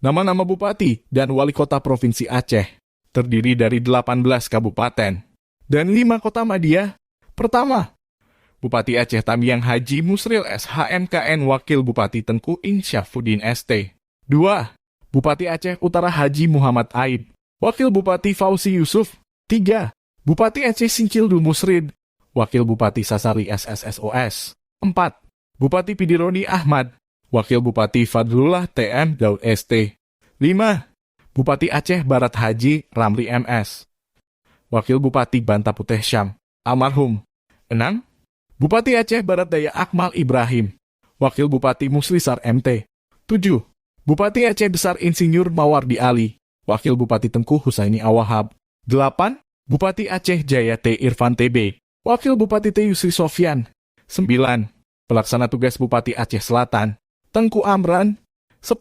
Nama-nama Bupati dan Wali Kota Provinsi Aceh terdiri dari 18 kabupaten dan 5 kota madya. Pertama, Bupati Aceh Tamiang Haji Musril SHMKN Wakil Bupati Tengku Insyafuddin ST. 2. Bupati Aceh Utara Haji Muhammad Aib, Wakil Bupati Fauzi Yusuf. 3. Bupati Aceh Sincildu Musrid, Wakil Bupati Sasari SSSOS. 4. Bupati Pidironi Ahmad, Wakil Bupati Fadlullah TM Daud ST. 5. Bupati Aceh Barat Haji Ramli MS, Wakil Bupati Banta Putih Syam almarhum. 6. Bupati Aceh Barat Daya Akmal Ibrahim, Wakil Bupati Muslisar MT. 7. Bupati Aceh Besar Insinyur Mawardi Ali, Wakil Bupati Tengku Husaini Awahab. 8. Bupati Aceh Jaya T. Irfan TB, Wakil Bupati T. Yusri Sofyan. 9. Pelaksana tugas Bupati Aceh Selatan Tengku Amran. 10.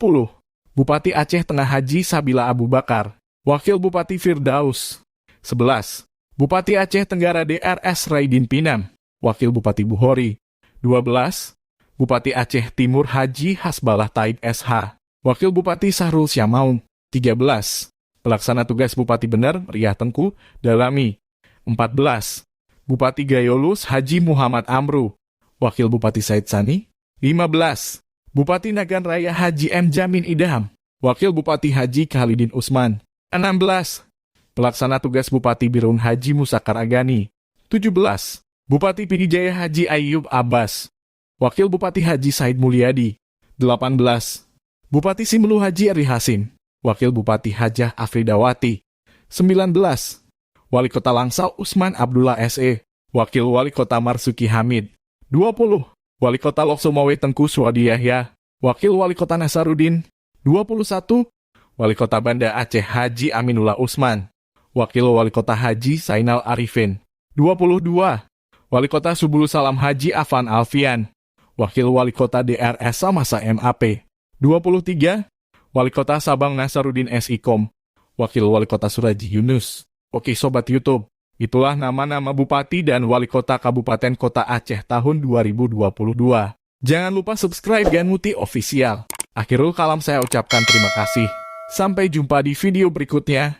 Bupati Aceh Tengah Haji Sabila Abu Bakar, Wakil Bupati Firdaus. 11. Bupati Aceh Tenggara DRS Raidin Pinam, Wakil Bupati Buhori. 12. Bupati Aceh Timur Haji Hasbalah Taib SH, Wakil Bupati Sahrul Syamaung. 13. Pelaksana tugas Bupati Bener Riah Tengku Dalami. 14. Bupati Gayolus Haji Muhammad Amru, Wakil Bupati Said Sani. 15. Bupati Nagan Raya Haji M. Jamin Idham, Wakil Bupati Haji Khalidin Usman. 16. Pelaksana tugas Bupati Birun Haji Musakar Agani. 17. Bupati Pidijaya Haji Ayyub Abbas, Wakil Bupati Haji Said Mulyadi. 18. Bupati Simelu Haji Eri Hasim, Wakil Bupati Hajah Afridawati. 19. Wali Kota Langsau Usman Abdullah SE, Wakil Wali Kota Marsuki Hamid. 20. Wali Kota Loksumawe Tengku Suwadi Yahya, Wakil Wali Kota Nasarudin. 21. Wali Kota Banda Aceh Haji Aminullah Usman, Wakil Wali Kota Haji Zainal Arifin. 22. Wali Kota Subulu Salam Haji Afan Alfian, Wakil Wali Kota DRS Samasa MAP. 23. Wali Kota Sabang Nasarudin SIKOM, Wakil Wali Kota Suraji Yunus. Oke Sobat YouTube, itulah nama-nama Bupati dan Wali Kota Kabupaten Kota Aceh tahun 2022. Jangan lupa subscribe Ganmuti Official. Akhirul kalam saya ucapkan terima kasih. Sampai jumpa di video berikutnya.